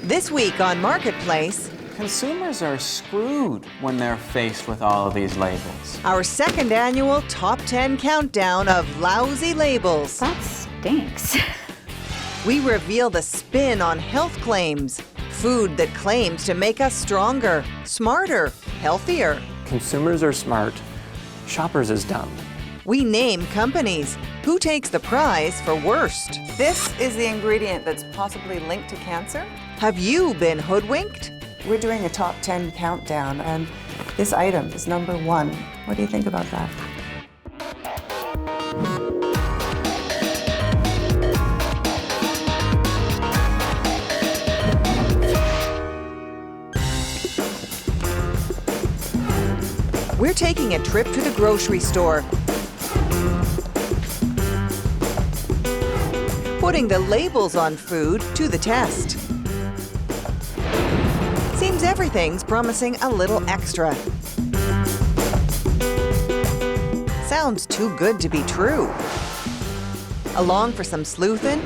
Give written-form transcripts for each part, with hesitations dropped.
This week on Marketplace, consumers are screwed when they're faced with all of these labels. Our second annual Top 10 countdown of lousy labels. That stinks. We reveal the spin on health claims. Food that claims to make us stronger, smarter, healthier. Consumers are smart. Shoppers is dumb. We name companies. Who takes the prize for worst? This is the ingredient that's possibly linked to cancer. Have you been hoodwinked? We're doing a top 10 countdown, and this item is number 1. What do you think about that? We're taking a trip to the grocery store, putting the labels on food to the test. Seems everything's promising a little extra. Sounds too good to be true. Along for some sleuthin'?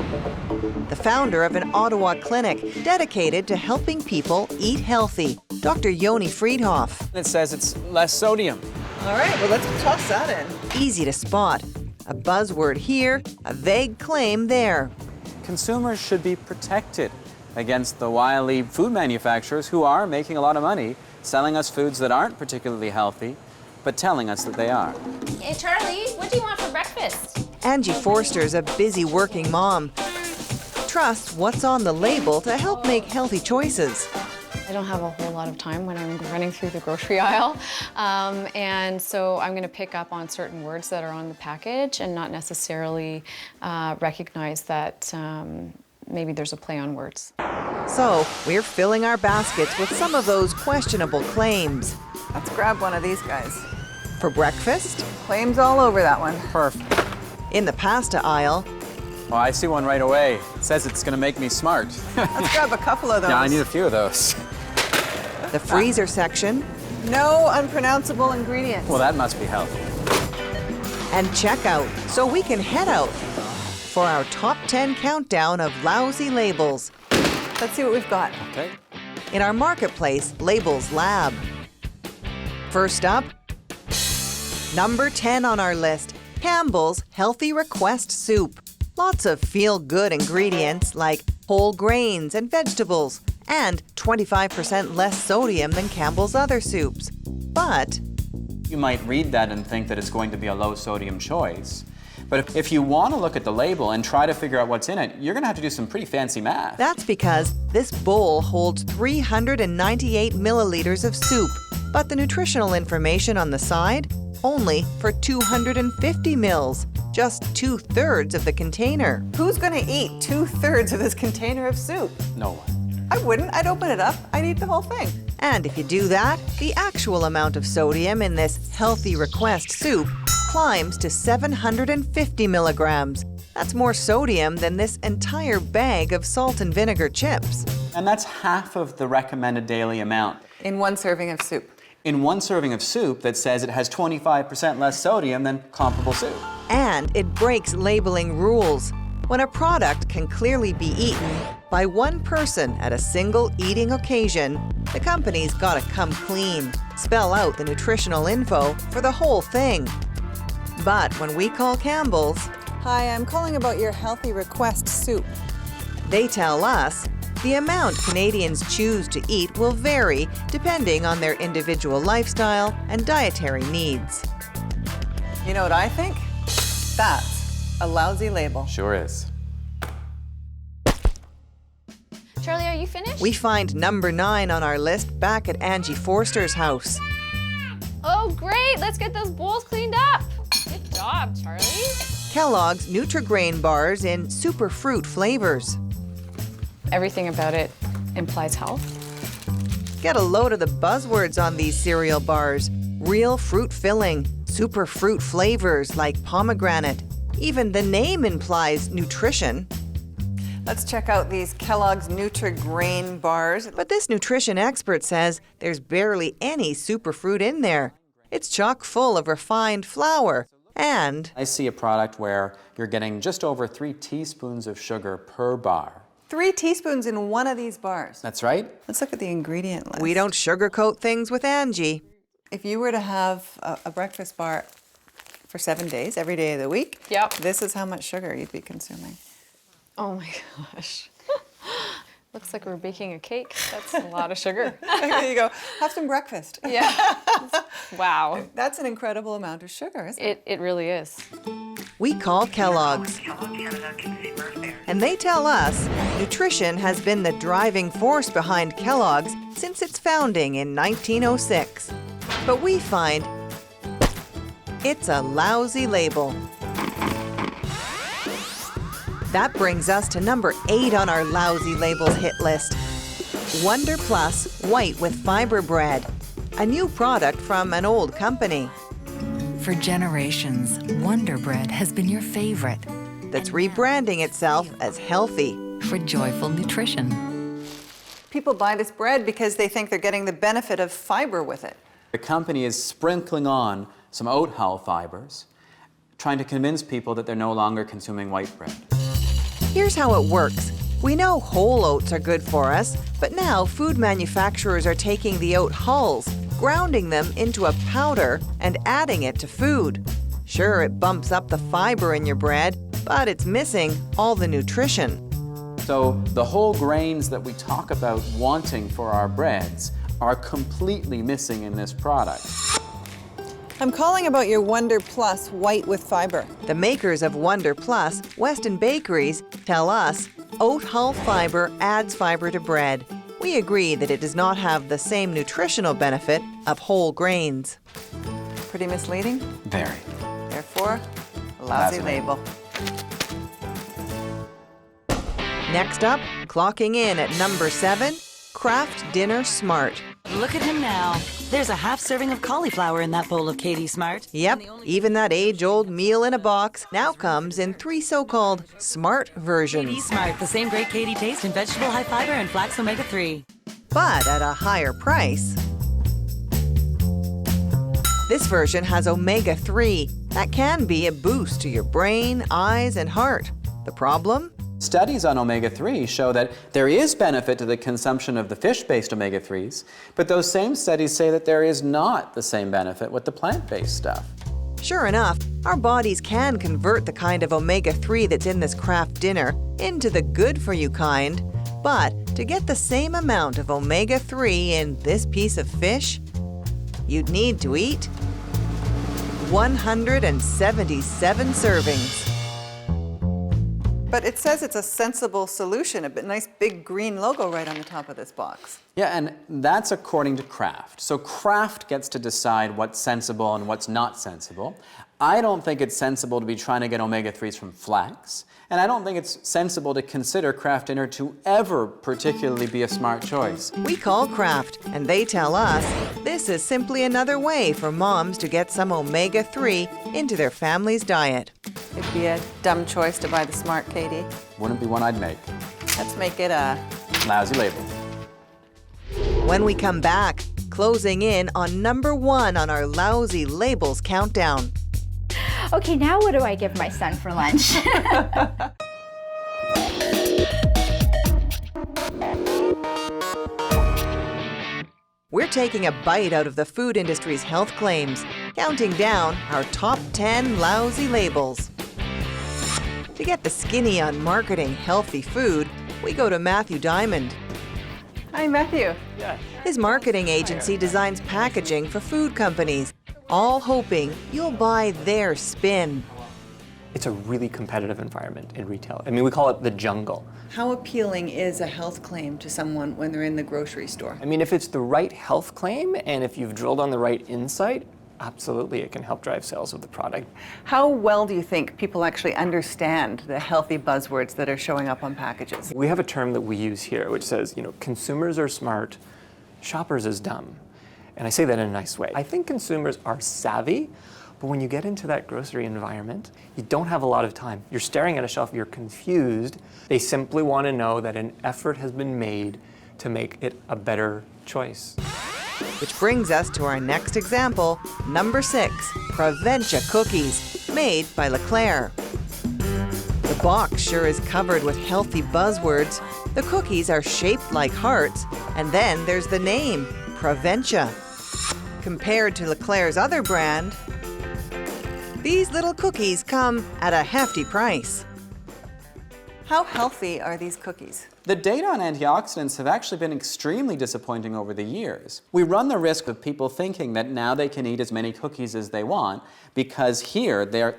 The founder of an Ottawa clinic dedicated to helping people eat healthy, Dr. Yoni Friedhoff. It says it's less sodium. All right, well, let's toss that in. Easy to spot. A buzzword here, a vague claim there. Consumers should be protected against the wily food manufacturers who are making a lot of money selling us foods that aren't particularly healthy, but telling us that they are. Hey, Charlie, what do you want for breakfast? Angie Forster's a busy working mom. Trusts what's on the label to help make healthy choices. I don't have a whole lot of time when I'm running through the grocery aisle, and so I'm going to pick up on certain words that are on the package and not necessarily recognize that maybe there's a play on words. So we're filling our baskets with some of those questionable claims. Let's grab one of these guys. For breakfast, Claims all over that one. Perfect. in the pasta aisle, Well, I see one right away. It says it's going to make me smart. Let's grab a couple of those. Yeah, I need a few of those. the freezer section, No unpronounceable ingredients. Well, that must be healthy. and checkout, so we can head out for our top 10 countdown of lousy labels Let's see what we've got. Okay. in our Marketplace Labels Lab. First up, number 10 on our list, Campbell's Healthy Request Soup. Lots of feel-good ingredients like whole grains and vegetables, and 25% less sodium than Campbell's other soups. But You might read that and think that it's going to be a low-sodium choice. But if you want to look at the label and try to figure out what's in it, you're going to have to do some pretty fancy math. that's because this bowl holds 398 milliliters of soup, but the nutritional information on the side, only for 250 mils, just 2/3 of the container. Who's going to eat 2/3 of this container of soup? No one. I wouldn't. I'd open it up. I'd eat the whole thing. And if you do that, the actual amount of sodium in this Healthy Request soup climbs to 750 milligrams. That's more sodium than this entire bag of salt and vinegar chips. And that's half of the recommended daily amount. In one serving of soup. In one serving of soup that says it has 25% less sodium than comparable soup. And it breaks labeling rules. When a product can clearly be eaten by one person at a single eating occasion, the company's gotta come clean, spell out the nutritional info for the whole thing. But when we call Campbell's, Hi, I'm calling about your Healthy Request soup. they tell us the amount Canadians choose to eat will vary depending on their individual lifestyle and dietary needs. You know what I think? That's a lousy label. Sure is. Charlie, are you finished? We find number 9 on our list back at Angie Forster's house. Oh, great! Let's get those bowls cleaned up. Good job, Charlie. Kellogg's Nutri-Grain bars in superfruit flavors. Everything about it implies health. Get a load of the buzzwords on these cereal bars. Real fruit filling, superfruit flavors like pomegranate. Even the name implies nutrition. Let's check out these Kellogg's Nutri-Grain bars. But this nutrition expert says there's barely any superfruit in there. It's chock full of refined flour and I see a product where you're getting just over 3 teaspoons of sugar per bar. 3 teaspoons in one of these bars. That's right. Let's look at the ingredient list. We don't sugarcoat things with Angie. If you were to have a breakfast bar for 7 days, every day of the week, Yep. this is how much sugar you'd be consuming. Oh my gosh. Looks like we're baking a cake. That's a lot of sugar. There you go. Have some breakfast. Yeah. Wow. That's an incredible amount of sugar, isn't it? It really is. We call Kellogg's. And they tell us nutrition has been the driving force behind Kellogg's since its founding in 1906. But we find it's a lousy label. That brings us to number 8 on our Lousy Labels hit list. Wonder Plus White with Fiber Bread, a new product from an old company For generations, Wonder Bread has been your favorite that's rebranding itself as healthy. for joyful nutrition. People buy this bread because they think they're getting the benefit of fiber with it. The company is sprinkling on some oat hull fibers, trying to convince people that they're no longer consuming white bread. Here's how it works. We know whole oats are good for us, but now food manufacturers are taking the oat hulls, grounding them into a powder, and adding it to food. Sure, it bumps up the fiber in your bread, but it's missing all the nutrition. So the whole grains that we talk about wanting for our breads are completely missing in this product. I'm calling about your Wonder Plus White with Fiber. The makers of Wonder Plus, Weston Bakeries, tell us oat hull fiber adds fiber to bread. We agree that it does not have the same nutritional benefit of whole grains. Pretty misleading. Very. Therefore, a lousy Lousy label. Next up, clocking in at number 7, Kraft Dinner Smart. Look at him now. There's a half serving of cauliflower in that bowl of Katie Smart. Yep, even that age-old meal in a box now comes in 3 so-called smart Katie versions, Smart, the same great Katie taste in vegetable high fiber and flax omega-3. but at a higher price. This version has omega-3. That can be a boost to your brain, eyes, and heart. The problem? Studies on omega-3 show that there is benefit to the consumption of the fish-based omega-3s, but those same studies say that there is not the same benefit with the plant-based stuff. Sure enough, our bodies can convert the kind of omega-3 that's in this Kraft dinner into the good-for-you kind. But to get the same amount of omega-3 in this piece of fish, you'd need to eat 177 servings. But it says it's a sensible solution, a nice big green logo right on the top of this box. Yeah, and that's according to Kraft. So Kraft gets to decide what's sensible and what's not sensible. I don't think it's sensible to be trying to get omega-3s from flax, and I don't think it's sensible to consider Kraft Dinner to ever particularly be a smart choice. We call Kraft, and they tell us this is simply another way for moms to get some omega-3 into their family's diet. It'd be a dumb choice to buy the Smart, Katie. Wouldn't be one I'd make. Let's make it a... Lousy label. When we come back, closing in on number 1 on our Lousy Labels countdown. Okay, now what do I give my son for lunch? We're taking a bite out of the food industry's health claims, counting down our top 10 lousy labels. To get the skinny on marketing healthy food, we go to Matthew Diamond. Hi, Matthew. His marketing agency designs packaging for food companies, all hoping you'll buy their spin. It's a really competitive environment in retail. I mean, we call it the jungle. How appealing is a health claim to someone when they're in the grocery store? I mean, if it's the right health claim and if you've drilled on the right insight, absolutely, it can help drive sales of the product. How well do you think people actually understand the healthy buzzwords that are showing up on packages? We have a term that we use here which says, consumers are smart, shoppers is dumb. And I say that in a nice way. I think consumers are savvy, but when you get into that grocery environment, you don't have a lot of time. You're staring at a shelf, you're confused. They simply want to know that an effort has been made to make it a better choice. Which brings us to our next example, number 6, Provencha cookies, made by Leclerc. The box sure is covered with healthy buzzwords. The cookies are shaped like hearts, and then there's the name, Proventia. Compared to Leclerc's other brand, these little cookies come at a hefty price. How healthy are these cookies? The data on antioxidants have actually been extremely disappointing over the years. We run the risk of people thinking that now they can eat as many cookies as they want because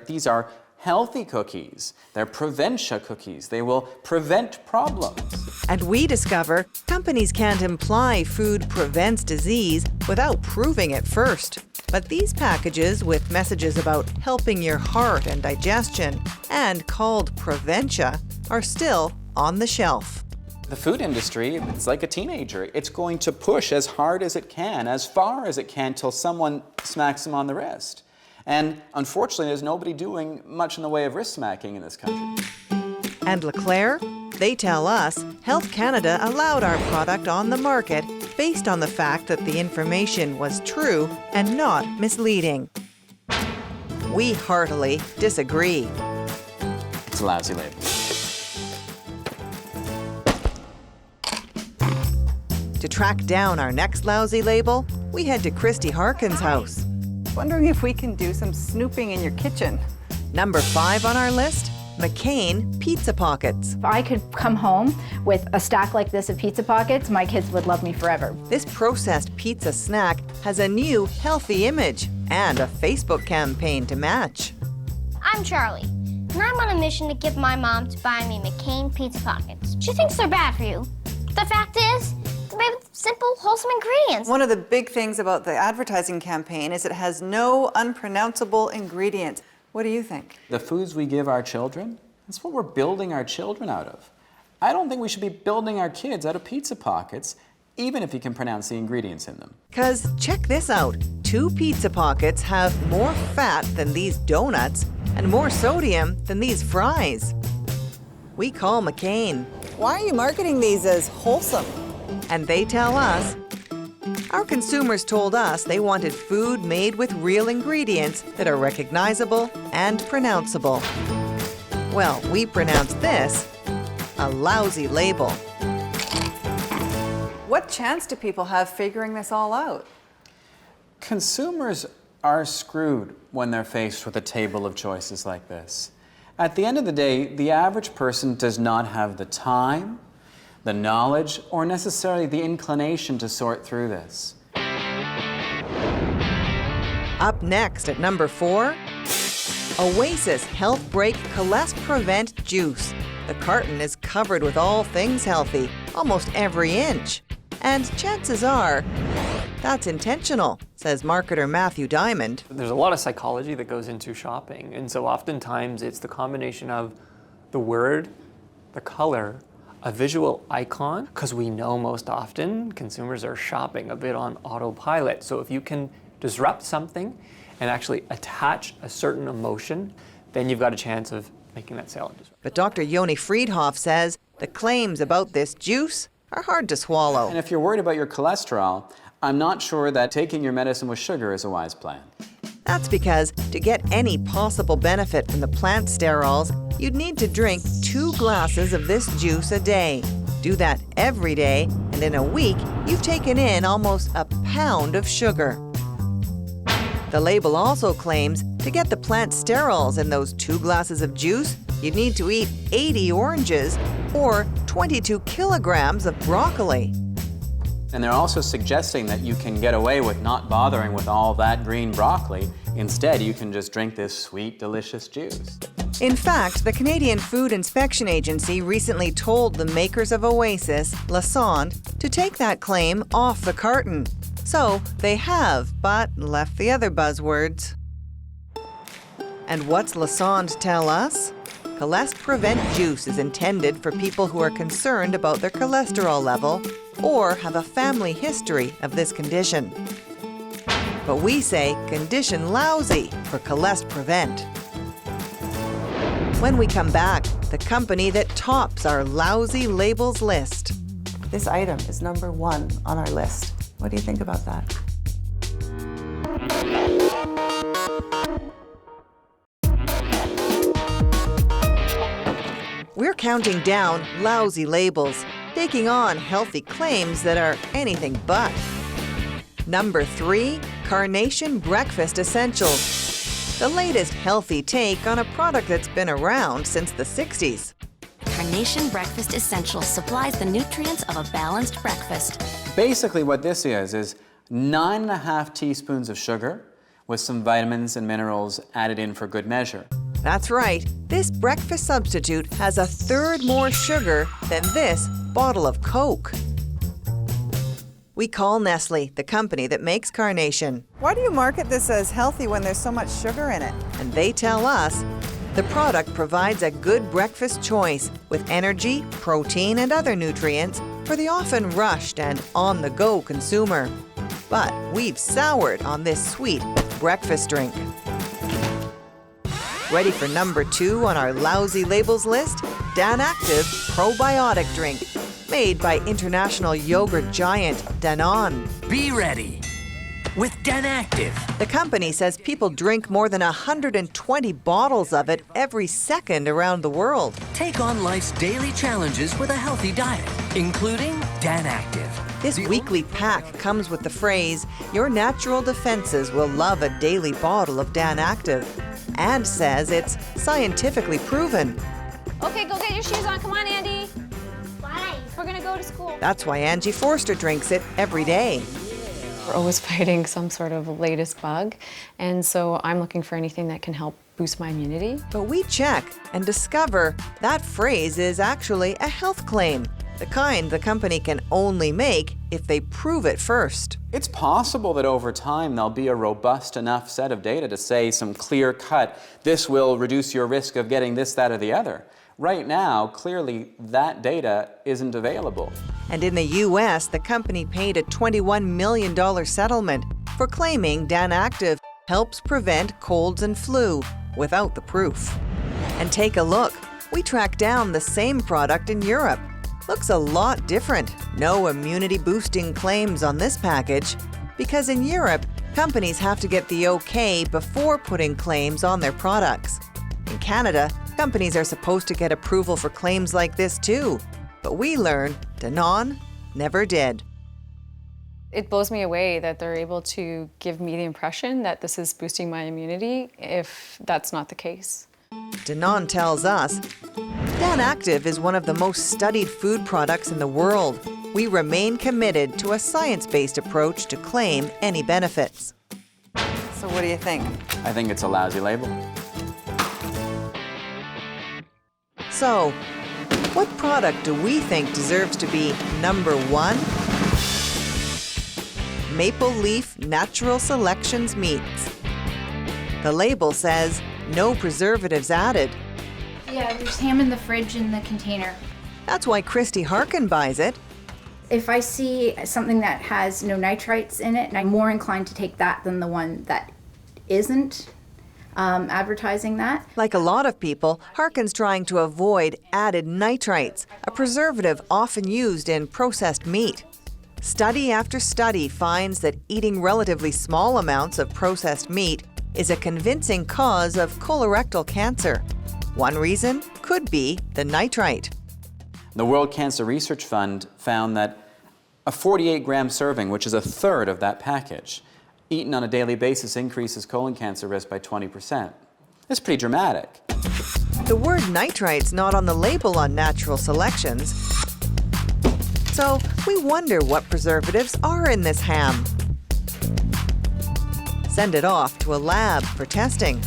these are healthy cookies. They're Proventia cookies. They will prevent problems. And we discover companies can't imply food prevents disease without proving it first. But these packages with messages about helping your heart and digestion and called Proventia are still on the shelf. The food industry, it's like a teenager. It's going to push as hard as it can, as far as it can, till someone smacks them on the wrist. And unfortunately, there's nobody doing much in the way of wrist smacking in this country. And Leclerc? They tell us Health Canada allowed our product on the market based on the fact that the information was true and not misleading. We heartily disagree. It's a lousy label. To track down our next lousy label, we head to Christy Harkin's house. Wondering if we can do some snooping in your kitchen. Number 5 on our list, McCain Pizza Pockets. If I could come home with a stack like this of Pizza Pockets, my kids would love me forever. This processed pizza snack has a new healthy image and a Facebook campaign to match. I'm Charlie, and I'm on a mission to get my mom to buy me McCain Pizza Pockets. She thinks they're bad for you. The fact is, they're made with simple, wholesome ingredients. One of the big things about the advertising campaign is it has no unpronounceable ingredients. What do you think? The foods we give our children, that's what we're building our children out of. I don't think we should be building our kids out of Pizza Pockets, even if you can pronounce the ingredients in them. 'Cause check this out, 2 Pizza Pockets have more fat than these donuts and more sodium than these fries. We call McCain. Why are you marketing these as wholesome? And they tell us, our consumers told us they wanted food made with real ingredients that are recognizable and pronounceable. Well, we pronounced this a lousy label. What chance do people have figuring this all out? Consumers are screwed when they're faced with a table of choices like this. At the end of the day, the average person does not have the time, the knowledge, or necessarily the inclination to sort through this. Up next at number 4, Oasis Health Break Cholesterol Prevent Juice. The carton is covered with all things healthy, almost every inch. And chances are, that's intentional, says marketer Matthew Diamond. There's a lot of psychology that goes into shopping, and so oftentimes it's the combination of the word, the color, a visual icon, because we know most often consumers are shopping a bit on autopilot. So if you can disrupt something and actually attach a certain emotion, then you've got a chance of making that sale. But Dr. Yoni Friedhoff says the claims about this juice are hard to swallow. And if you're worried about your cholesterol, I'm not sure that taking your medicine with sugar is a wise plan. That's because to get any possible benefit from the plant sterols, you'd need to drink 2 glasses of this juice a day. Do that every day, and in a week, you've taken in almost a pound of sugar. The label also claims to get the plant sterols in those 2 glasses of juice, you'd need to eat 80 oranges or 22 kilograms of broccoli. And they're also suggesting that you can get away with not bothering with all that green broccoli. Instead, you can just drink this sweet, delicious juice. In fact, the Canadian Food Inspection Agency recently told the makers of Oasis, Lassonde, to take that claim off the carton. So they have, but left the other buzzwords. And what's Lassonde tell us? Cholesterol Prevent Juice is intended for people who are concerned about their cholesterol level or have a family history of this condition. But we say condition lousy for Cholesterol Prevent. When we come back, the company that tops our lousy labels list. This item is number 1 on our list. What do you think about that? we're counting down lousy labels, taking on healthy claims that are anything but. Number 3, Carnation Breakfast Essentials. The latest healthy take on a product that's been around since the 60s. Carnation Breakfast Essentials supplies the nutrients of a balanced breakfast. Basically what this is 9.5 teaspoons of sugar with some vitamins and minerals added in for good measure. That's right. This breakfast substitute has 1/3 more sugar than this bottle of Coke. We call Nestle, the company that makes Carnation. Why do you market this as healthy when there's so much sugar in it? And they tell us the product provides a good breakfast choice with energy, protein, and other nutrients for the often rushed and on-the-go consumer. But we've soured on this sweet breakfast drink. Ready for number 2 on our lousy labels list? DanActive Probiotic Drink, made by international yogurt giant Danone. Be ready with DanActive. The company says people drink more than 120 bottles of it every second around the world. Take on life's daily challenges with a healthy diet, including DanActive. This weekly pack comes with the phrase, "Your natural defenses will love a daily bottle of DanActive," and says it's scientifically proven. Okay, go get your shoes on. Come on, Andy. Why? We're gonna go to school. That's why Angie Forster drinks it every day. We're always fighting some sort of latest bug, and so I'm looking for anything that can help boost my immunity. But we check and discover that phrase is actually a health claim, the kind the company can only make if they prove it first. It's possible that over time there'll be a robust enough set of data to say some clear cut, this will reduce your risk of getting this, that, or the other. Right now, clearly that data isn't available. And in the U.S., the company paid a $21 million settlement for claiming DanActive helps prevent colds and flu without the proof. And take a look. We tracked down the same product in Europe. Looks a lot different. No immunity-boosting claims on this package, because in Europe, companies have to get the okay before putting claims on their products. In Canada, companies are supposed to get approval for claims like this too. But we learned Danone never did. It blows me away that they're able to give me the impression that this is boosting my immunity if that's not the case. Danone tells us, DanActive is one of the most studied food products in the world. We remain committed to a science-based approach to claim any benefits. So what do you think? I think it's a lousy label. So, what product do we think deserves to be number 1? Maple Leaf Natural Selections Meats. The label says, no preservatives added. Yeah, there's ham in the fridge in the container. That's why Christy Harkin buys it. If I see something that has no nitrites in it, I'm more inclined to take that than the one that isn't advertising that. Like a lot of people, Harkin's trying to avoid added nitrites, a preservative often used in processed meat. Study after study finds that eating relatively small amounts of processed meat is a convincing cause of colorectal cancer. One reason could be the nitrite. The World Cancer Research Fund found that a 48-gram serving, which is 1/3 of that package, eaten on a daily basis increases colon cancer risk by 20%. That's pretty dramatic. The word nitrite's not on the label on natural selections. So we wonder what preservatives are in this ham. Send it off to a lab for testing.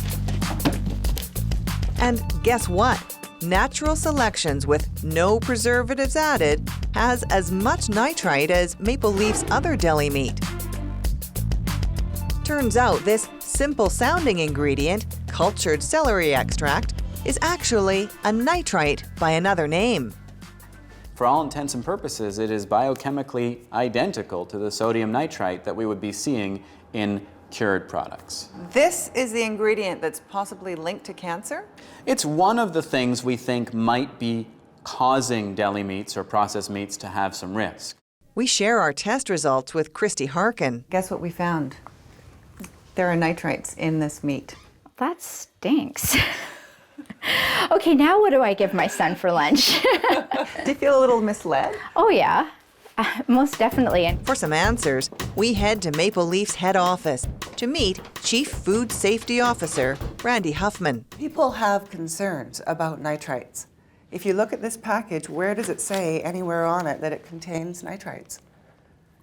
And guess what? Natural Selections with no preservatives added has as much nitrite as Maple Leaf's other deli meat. Turns out this simple-sounding ingredient, cultured celery extract, is actually a nitrite by another name. For all intents and purposes, it is biochemically identical to the sodium nitrite that we would be seeing in cured products. This is the ingredient that's possibly linked to cancer? It's one of the things we think might be causing deli meats or processed meats to have some risk. We share our test results with Christy Harkin. Guess what we found? There are nitrites in this meat. That stinks. Okay, now what do I give my son for lunch? Do you feel a little misled? Oh yeah, most definitely. And For some answers, we head to Maple Leaf's head office to meet Chief Food Safety Officer Randy Huffman. People have concerns about nitrites. If you look at this package, where does it say anywhere on it that it contains nitrites?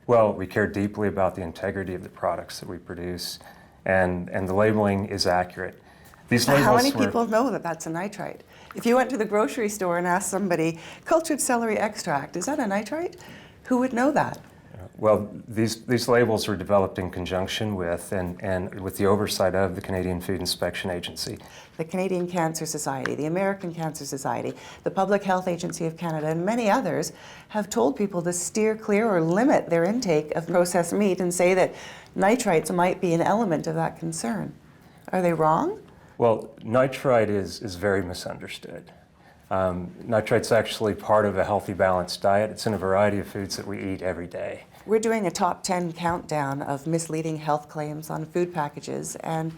Well, we care deeply about the integrity of the products that we produce, and the labeling is accurate. These labels How many people know that that's a nitrite? If you went to the grocery store and asked somebody, cultured celery extract, is that a nitrite? Who would know that? Well, these labels were developed in conjunction with and with the oversight of the Canadian Food Inspection Agency. The Canadian Cancer Society, the American Cancer Society, the Public Health Agency of Canada, and many others have told people to steer clear or limit their intake of processed meat and say that nitrites might be an element of that concern. Are they wrong? Well, nitrite is very misunderstood. Nitrite's actually part of a healthy, balanced diet. It's in a variety of foods that we eat every day. We're doing a top 10 countdown of misleading health claims on food packages, and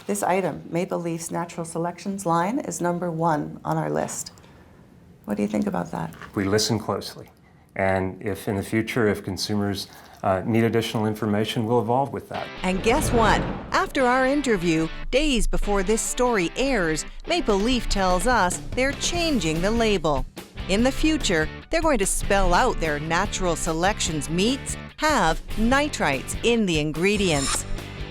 this item, Maple Leaf's Natural Selections line, is number 1 on our list. What do you think about that? We listen closely, and if in the future, if consumers need additional information, we'll evolve with that. And guess what? After our interview, days before this story airs, Maple Leaf tells us they're changing the label. In the future, they're going to spell out their Natural Selections meats have nitrites in the ingredients.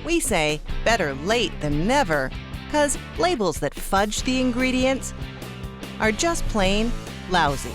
We say better late than never, because labels that fudge the ingredients are just plain lousy.